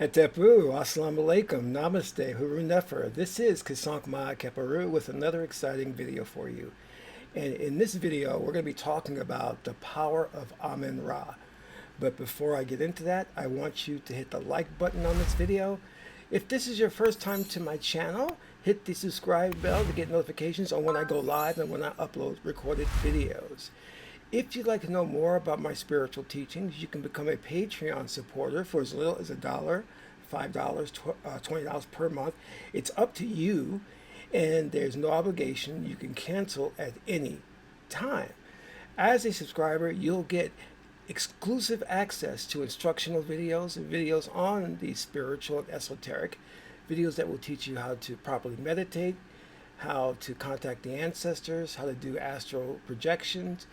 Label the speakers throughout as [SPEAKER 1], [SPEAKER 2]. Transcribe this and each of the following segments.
[SPEAKER 1] Hetepu, Assalamu alaikum, Namaste, Huru Nefer. This is Qesankh Keparu with another exciting video for you. And in this video, we're going to be talking about the power of Amen Ra. But before I get into that, I want you to hit the like button on this video. If this is your first time to my channel, hit the subscribe bell to get notifications on when I go live and when I upload recorded videos. If you'd like to know more about my spiritual teachings, you can become a Patreon supporter for as little as $1, $5, $20 per month. It's up to you, and there's no obligation. You can cancel at any time. As a subscriber, you'll get exclusive access to instructional videos and videos on the spiritual and esoteric, videos that will teach you how to properly meditate, how to contact the ancestors, how to do astral projections,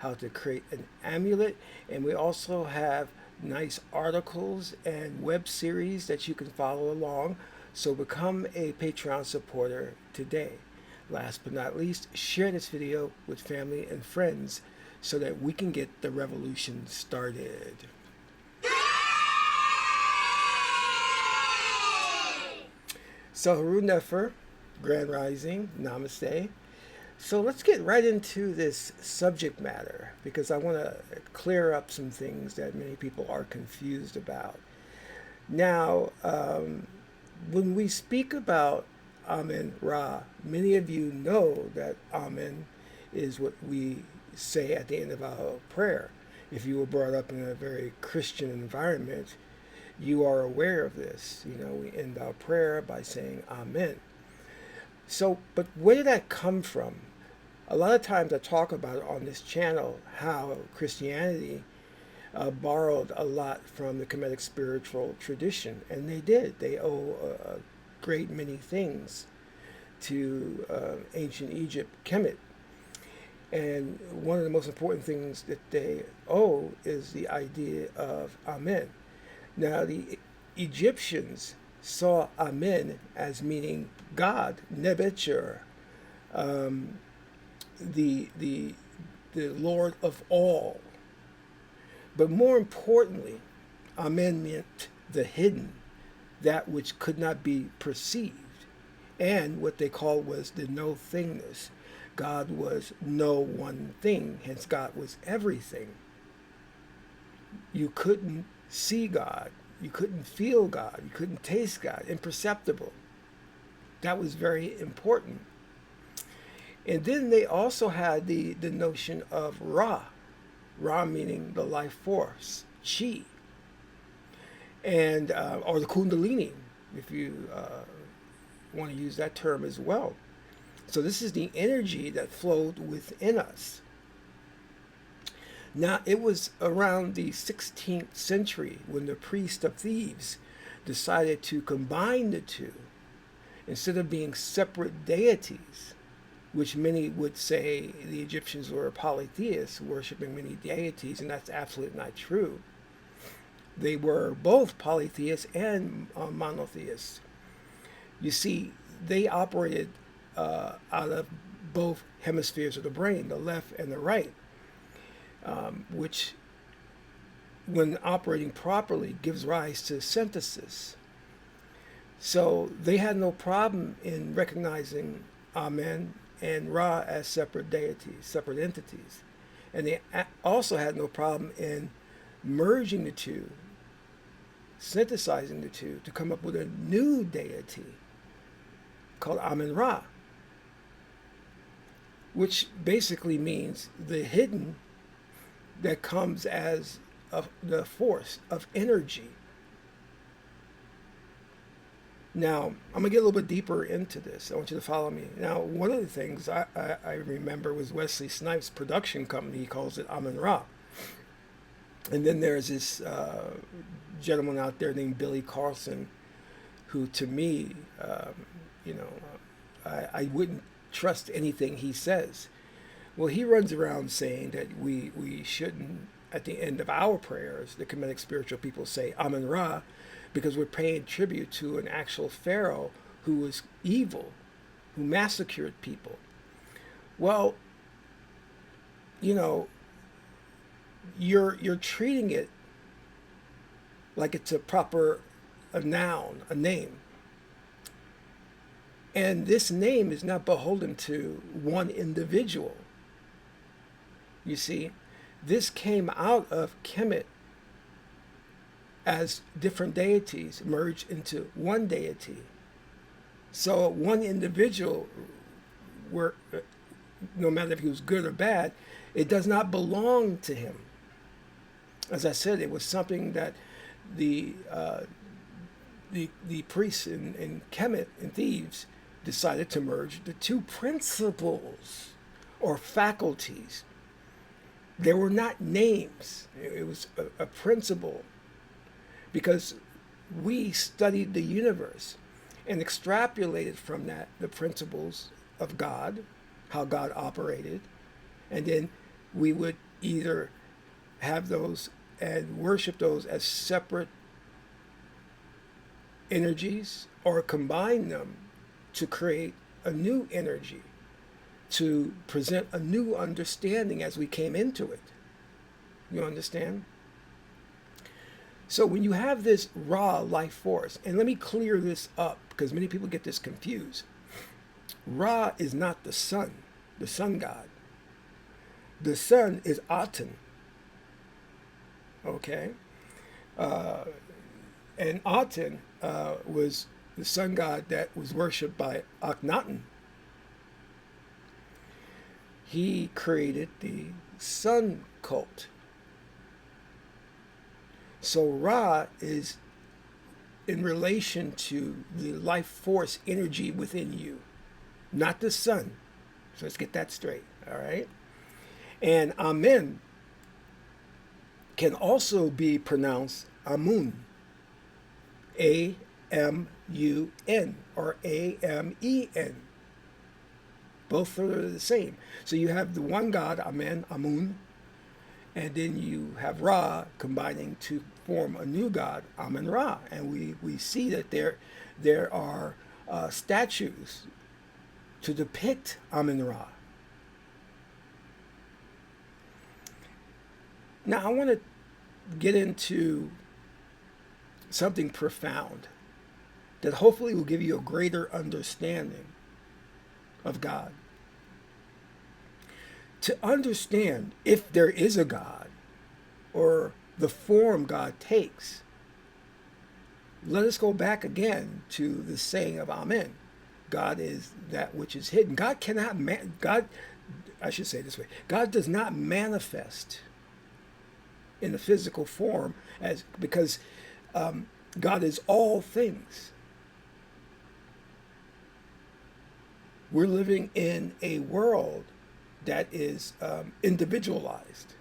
[SPEAKER 1] how to create an amulet, and we also have nice articles and web series that you can follow along. So become a Patreon supporter today. Last but not least, share this video with family and friends so that we can get the revolution started. So Haru Nefer, Grand Rising, Namaste. So let's get right into this subject matter because I want to clear up some things that many people are confused about. Now, when we speak about Amen Ra, many of you know that Amen is what we say at the end of our prayer. If you were brought up in a very Christian environment, you are aware of this. You know, we end our prayer by saying Amen. So, but where did that come from? A lot of times I talk about on this channel how Christianity borrowed a lot from the Kemetic spiritual tradition, and they did. They owe a great many things to ancient Egypt, Kemet. And one of the most important things that they owe is the idea of Amen. Now, the Egyptians saw Amen as meaning God, Nebecher, the Lord of all. But more importantly, Amen meant the hidden, that which could not be perceived, and what they called was the no thingness. God was no one thing, hence God was everything. You couldn't see God, you couldn't feel God, you couldn't taste God, imperceptible. That was very important. And then they also had the notion of Ra, Ra meaning the life force, Chi, and or the Kundalini, if you want to use that term as well. So this is the energy that flowed within us. Now, it was around the 16th century when the priest of Thebes decided to combine the two instead of being separate deities, which many would say the Egyptians were polytheists, worshiping many deities, and that's absolutely not true. They were both polytheists and monotheists. You see, they operated out of both hemispheres of the brain, the left and the right, which, when operating properly, gives rise to synthesis. So they had no problem in recognizing Amen and Ra as separate deities, separate entities. And they also had no problem in merging the two, synthesizing the two to come up with a new deity called Amen Ra, which basically means the hidden that comes as the force of energy. Now, I'm going to get a little bit deeper into this. I want you to follow me. Now, one of the things I remember was Wesley Snipes' production company. He calls it Amen Ra. And then there's this gentleman out there named Billy Carlson, who to me, I wouldn't trust anything he says. Well, he runs around saying that we shouldn't, at the end of our prayers, the Kemetic spiritual people say Amen Ra, because we're paying tribute to an actual pharaoh who was evil, who massacred people. Well, you know, you're treating it like it's a proper a noun, a name. And this name is not beholden to one individual. You see, this came out of Kemet as different deities merged into one deity. So one individual, were, no matter if he was good or bad, it does not belong to him. As I said, it was something that the priests in Kemet, in Thebes, decided to merge the two principles or faculties. They were not names. It was a principle, because we studied the universe and extrapolated from that the principles of God, how God operated, and then we would either have those and worship those as separate energies or combine them to create a new energy, to present a new understanding as we came into it. You understand? So when you have this raw life force, and let me clear this up because many people get this confused. Ra is not the sun god. The sun is Aten. Okay? And Aten was the sun god that was worshipped by Akhenaten. He created the sun cult. So Ra is in relation to the life force energy within you, not the sun. So let's get that straight, all right? And Amen can also be pronounced Amun, A-M-U-N, or A-M-E-N. Both are the same. So you have the one God, Amen, Amun, and then you have Ra combining to form a new God, Amen Ra. And we see that there are statues to depict Amen Ra. Now I want to get into something profound that hopefully will give you a greater understanding of God. To understand if there is a God or the form God takes, let us go back again to the saying of Amen. God is that which is hidden. God cannot, I should say it this way, God does not manifest in the physical form because God is all things. We're living in a world that is individualized,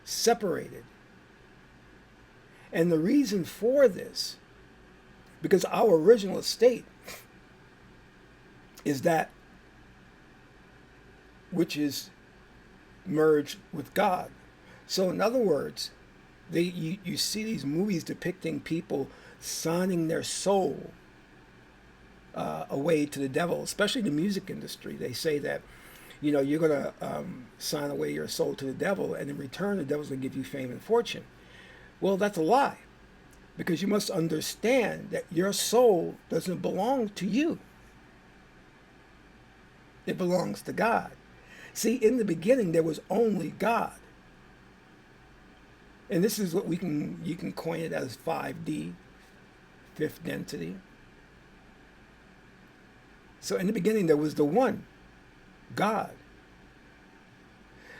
[SPEAKER 1] separated. And the reason for this, because our original state is that which is merged with God. So in other words, you see these movies depicting people signing their soul away to the devil, especially the music industry. They say that, you're going to sign away your soul to the devil, and in return, the devil's going to give you fame and fortune. Well, that's a lie, because you must understand that your soul doesn't belong to you. It belongs to God. See, in the beginning, there was only God. And this is what you can coin it as 5D, fifth density. So in the beginning, there was the one, God.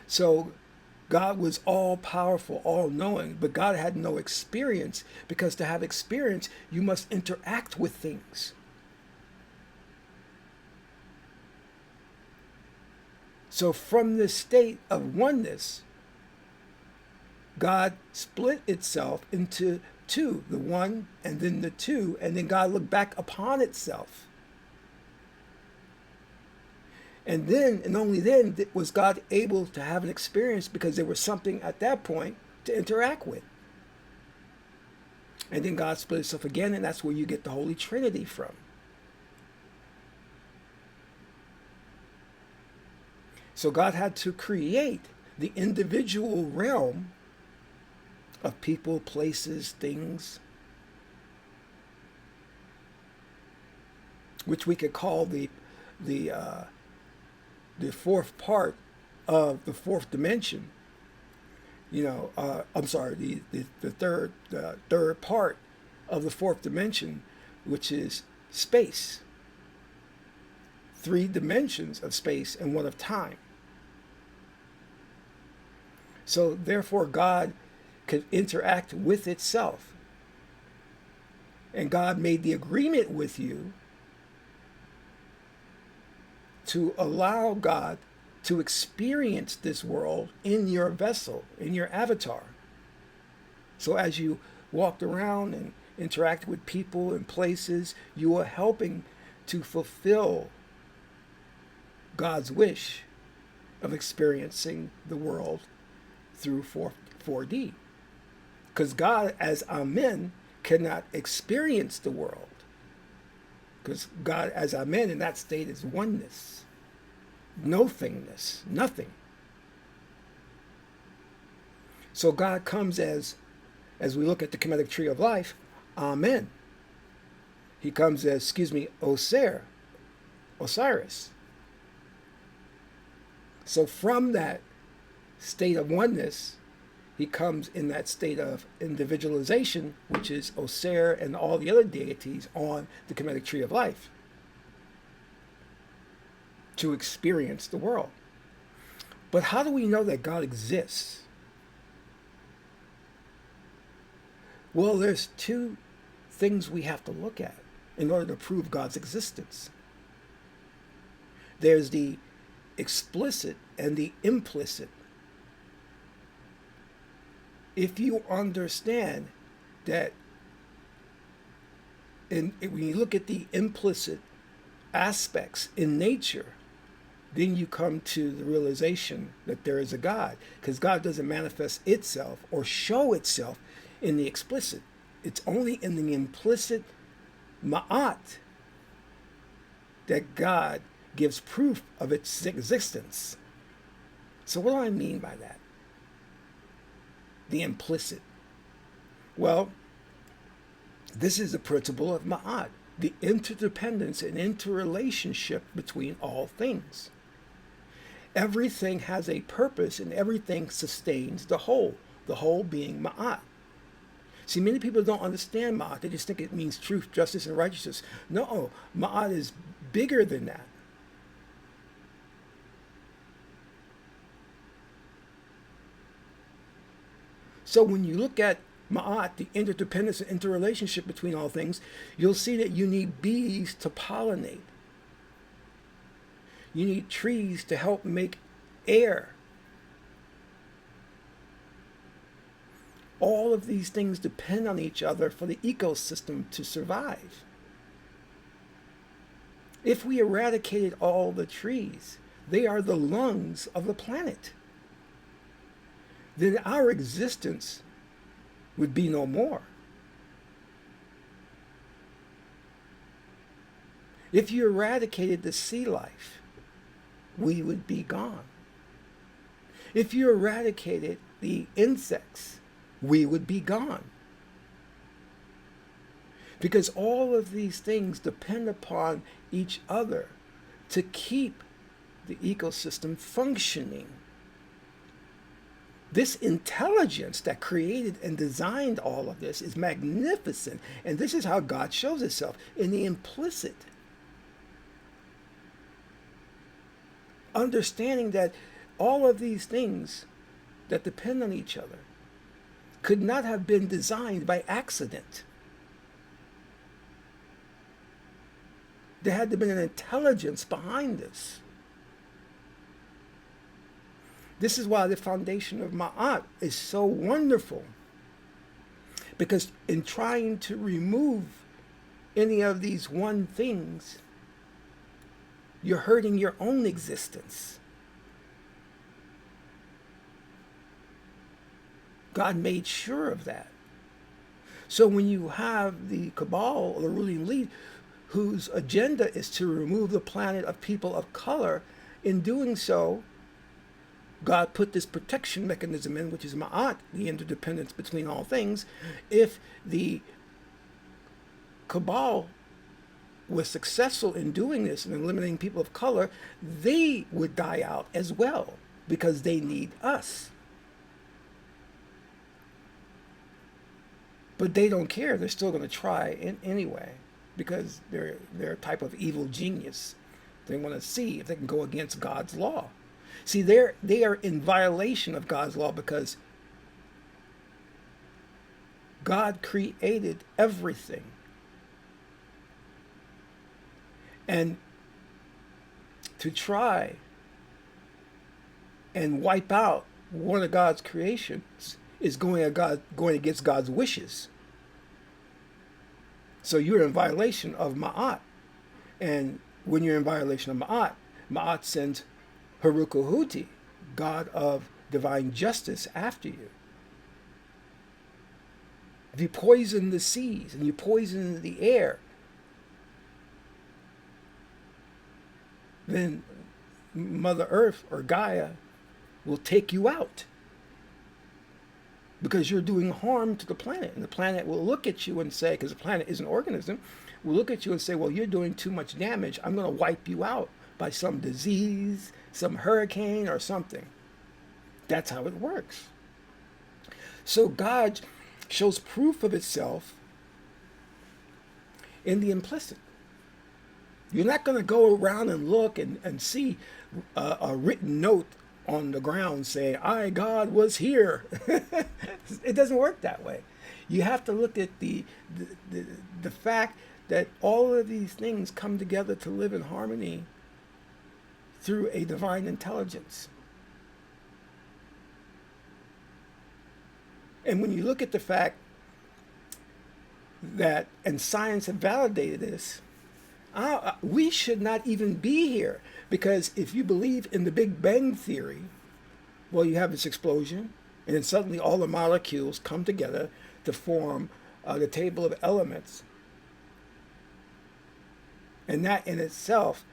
[SPEAKER 1] So God was all powerful, all knowing, but God had no experience, because to have experience, you must interact with things. So from this state of oneness, God split itself into two, the one and then the two, and then God looked back upon itself. And then, and only then, was God able to have an experience, because there was something at that point to interact with. And then God split itself again, and that's where you get the Holy Trinity from. So God had to create the individual realm of people, places, things, which we could call the uh, the fourth part of the fourth dimension. I'm sorry, the third part of the fourth dimension, which is space. Three dimensions of space and one of time. So therefore, God could interact with itself. And God made the agreement with you to allow God to experience this world in your vessel, in your avatar. So as you walked around and interacted with people and places, you were helping to fulfill God's wish of experiencing the world through 4D. Because God, as Amen, cannot experience the world. Because God, as Amen, in that state is oneness, nothingness, nothing. So God comes as we look at the Kemetic tree of life, Amen. He comes as, Osiris. So from that state of oneness, he comes in that state of individualization, which is Osir and all the other deities on the Kemetic tree of life, to experience the world. But how do we know that God exists? Well, there's two things we have to look at in order to prove God's existence. There's the explicit and the implicit. If you understand that, when you look at the implicit aspects in nature, then you come to the realization that there is a God, because God doesn't manifest itself or show itself in the explicit. It's only in the implicit ma'at that God gives proof of its existence. So what do I mean by that? The implicit. Well, this is the principle of ma'at, the interdependence and interrelationship between all things. Everything has a purpose and everything sustains the whole being ma'at. See, many people don't understand ma'at. They just think it means truth, justice, and righteousness. No, ma'at is bigger than that. So when you look at ma'at, the interdependence and interrelationship between all things, you'll see that you need bees to pollinate. You need trees to help make air. All of these things depend on each other for the ecosystem to survive. If we eradicated all the trees, they are the lungs of the planet, then our existence would be no more. If you eradicated the sea life, we would be gone. If you eradicated the insects, we would be gone. Because all of these things depend upon each other to keep the ecosystem functioning. This intelligence that created and designed all of this is magnificent. And this is how God shows himself in the implicit. Understanding that all of these things that depend on each other could not have been designed by accident. There had to have been an intelligence behind this. This is why the foundation of ma'at is so wonderful. Because in trying to remove any of these one things, you're hurting your own existence. God made sure of that. So when you have the cabal, or the ruling elite, whose agenda is to remove the planet of people of color, in doing so, God put this protection mechanism in, which is ma'at, the interdependence between all things. If the cabal was successful in doing this and eliminating people of color, they would die out as well because they need us. But they don't care. They're still going to try anyway because they're a type of evil genius. They want to see if they can go against God's law. See, they are in violation of God's law because God created everything. And to try and wipe out one of God's creations is going against God's wishes. So you're in violation of Ma'at. And when you're in violation of Ma'at, Ma'at sends Harukahuti, God of divine justice, after you. If you poison the seas and you poison the air, then Mother Earth or Gaia will take you out because you're doing harm to the planet. And the planet will look at you and say, because the planet is an organism, will look at you and say, well, you're doing too much damage. I'm going to wipe you out by some disease, some hurricane or something. That's how it works. So God shows proof of itself in the implicit. You're not going to go around and look and see a written note on the ground saying, I, God, was here. It doesn't work that way. You have to look at the fact that all of these things come together to live in harmony through a divine intelligence. And when you look at the fact that, and science have validated this, we should not even be here. Because if you believe in the Big Bang Theory, well, you have this explosion, and then suddenly all the molecules come together to form the table of elements. And that in itself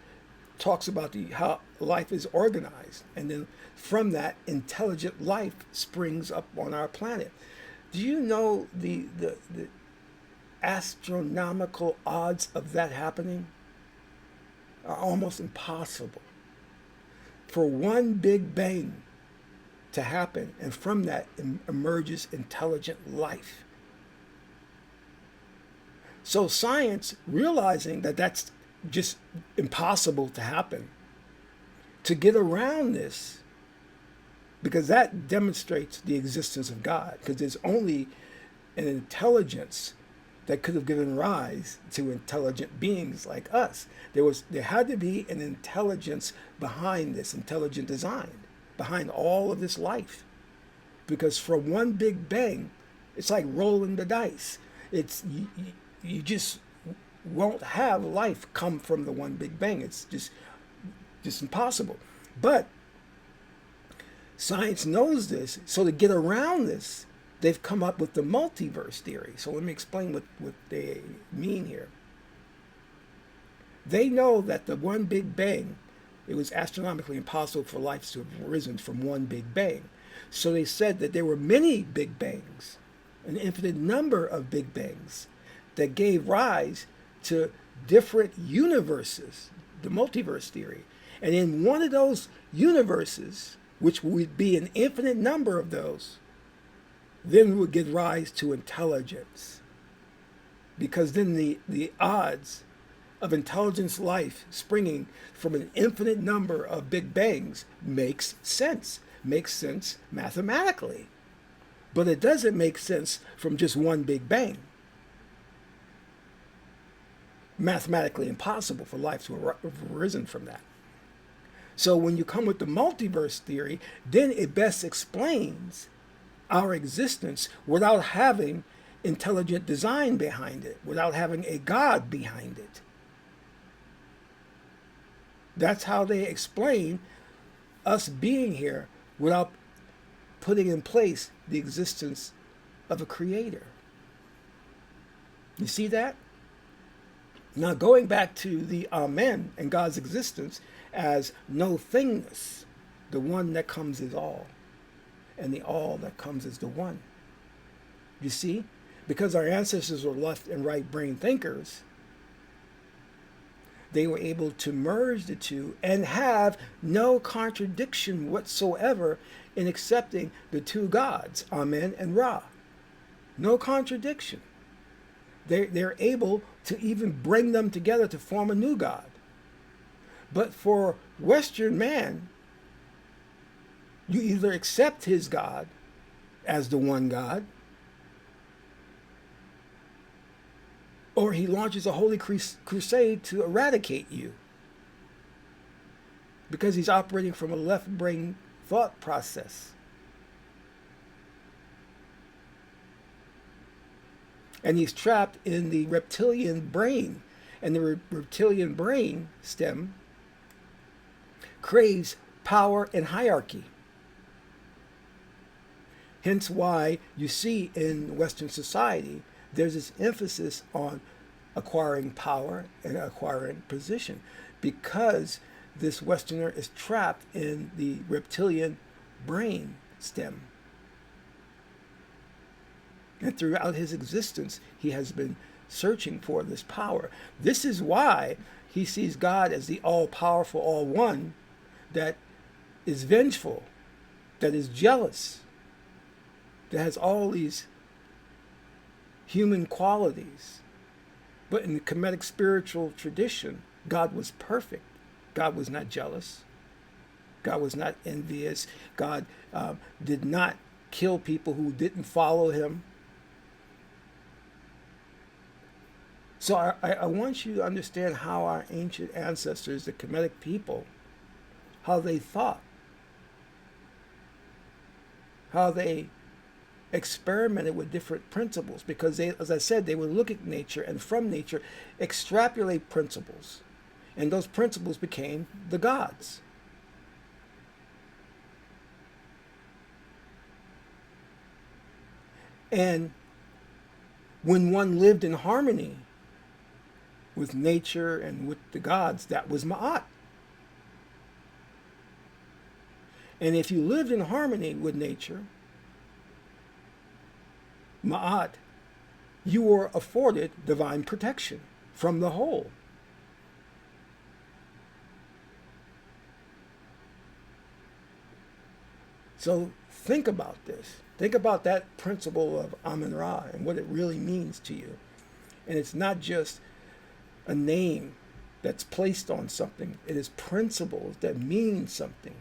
[SPEAKER 1] talks about how life is organized. And then from that, intelligent life springs up on our planet. Do you know the astronomical odds of that happening are almost impossible? For one Big Bang to happen, and from that emerges intelligent life. So science, realizing that that's just impossible to happen, to get around this, because that demonstrates the existence of God, because there's only an intelligence that could have given rise to intelligent beings like us. There had to be an intelligence behind this, intelligent design, behind all of this life. Because from one Big Bang, it's like rolling the dice. You just won't have life come from the one Big Bang. It's just impossible. But science knows this, so to get around this, they've come up with the multiverse theory. So let me explain what they mean here. They know that the one Big Bang, it was astronomically impossible for life to have arisen from one Big Bang. So they said that there were many Big Bangs, an infinite number of Big Bangs, that gave rise to different universes, the multiverse theory. And in one of those universes, which would be an infinite number of those, then we would give rise to intelligence. Because then the odds of intelligence life springing from an infinite number of Big Bangs makes sense mathematically. But it doesn't make sense from just one Big Bang. Mathematically impossible for life to have arisen from that. So when you come with the multiverse theory, then it best explains our existence without having intelligent design behind it, without having a God behind it. That's how they explain us being here without putting in place the existence of a creator. You see that? Now going back to the Amen and God's existence as no thingness, the one that comes is all, and the all that comes is the one. You see? Because our ancestors were left and right brain thinkers, they were able to merge the two and have no contradiction whatsoever in accepting the two gods, Amen and Ra. No contradiction. They're able to even bring them together to form a new God. But for Western man, you either accept his God as the one God, or he launches a holy crusade to eradicate you, because he's operating from a left brain thought process. And he's trapped in the reptilian brain. And the reptilian brain stem craves power and hierarchy. Hence why you see in Western society, there's this emphasis on acquiring power and acquiring position, because this Westerner is trapped in the reptilian brain stem. And throughout his existence, he has been searching for this power. This is why he sees God as the all-powerful, all-one, that is vengeful, that is jealous, that has all these human qualities. But in the Kemetic spiritual tradition, God was perfect. God was not jealous. God was not envious. God did not kill people who didn't follow him. So I want you to understand how our ancient ancestors, the Kemetic people, how they thought, how they experimented with different principles, because they, as I said, they would look at nature and from nature extrapolate principles, and those principles became the gods. And when one lived in harmony with nature and with the gods, that was Ma'at. And if you lived in harmony with nature, Ma'at, you were afforded divine protection from the whole. So think about this. Think about that principle of Amun-Ra and what it really means to you. And it's not just a name that's placed on something. It is principles that mean something,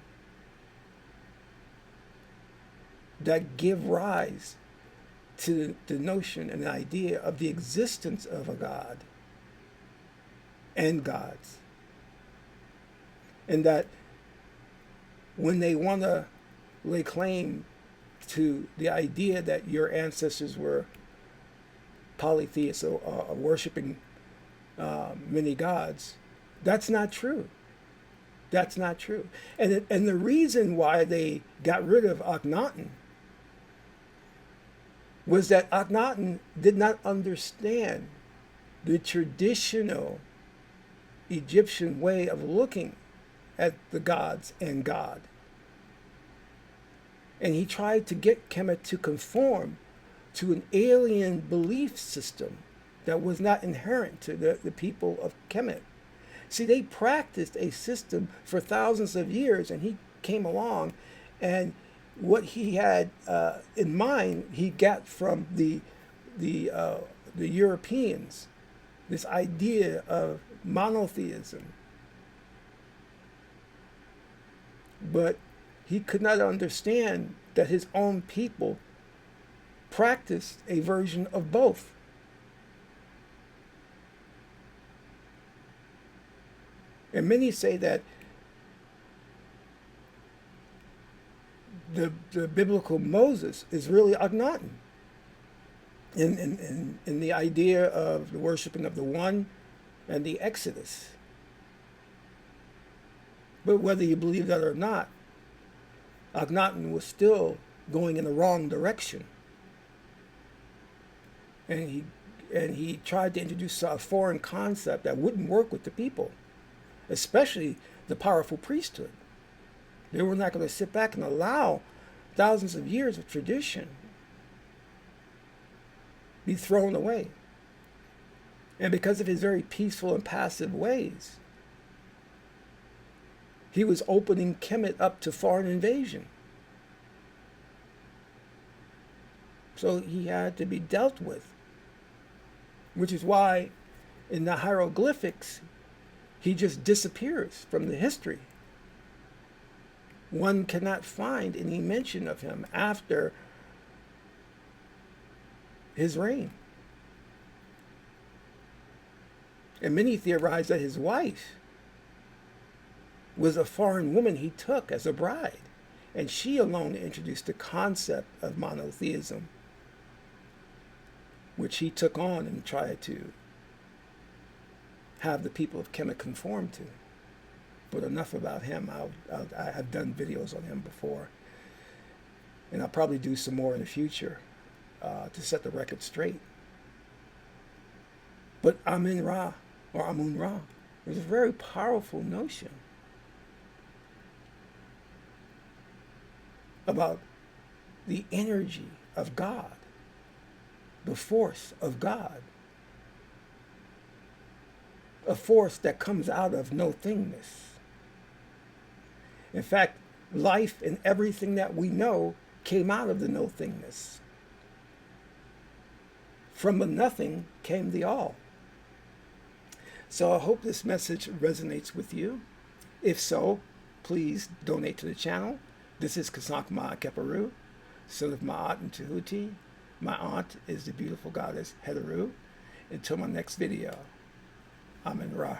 [SPEAKER 1] that give rise to the notion and the idea of the existence of a God and gods. And that when they want to lay claim to the idea that your ancestors were polytheists or worshiping many gods, that's not true. That's not true. And the reason why they got rid of Akhenaten was that Akhenaten did not understand the traditional Egyptian way of looking at the gods and God. And he tried to get Kemet to conform to an alien belief system that was not inherent to the people of Kemet. See, they practiced a system for thousands of years, and he came along, and what he had in mind, he got from the Europeans, this idea of monotheism. But he could not understand that his own people practiced a version of both. And many say that the biblical Moses is really Akhenaten in the idea of the worshiping of the one and the Exodus. But whether you believe that or not, Akhenaten was still going in the wrong direction. And he tried to introduce a foreign concept that wouldn't work with the people, especially the powerful priesthood. They were not going to sit back and allow thousands of years of tradition be thrown away. And because of his very peaceful and passive ways, he was opening Kemet up to foreign invasion. So he had to be dealt with, which is why in the hieroglyphics, he just disappears from the history. One cannot find any mention of him after his reign. And many theorize that his wife was a foreign woman he took as a bride, and she alone introduced the concept of monotheism, which he took on and tried to have the people of Kemet conform to. But enough about him. I have done videos on him before, and I'll probably do some more in the future to set the record straight. But Amun-Ra, or Amun-Ra, is a very powerful notion about the energy of God, the force of God, a force that comes out of no-thingness. In fact, life and everything that we know came out of the no-thingness. From the nothing came the all. So I hope this message resonates with you. If so, please donate to the channel. This is Qesankh Ma-Keperu, son of Ma'at and Tahuti. My aunt is the beautiful goddess Heteru. Until my next video, Amun-Ra.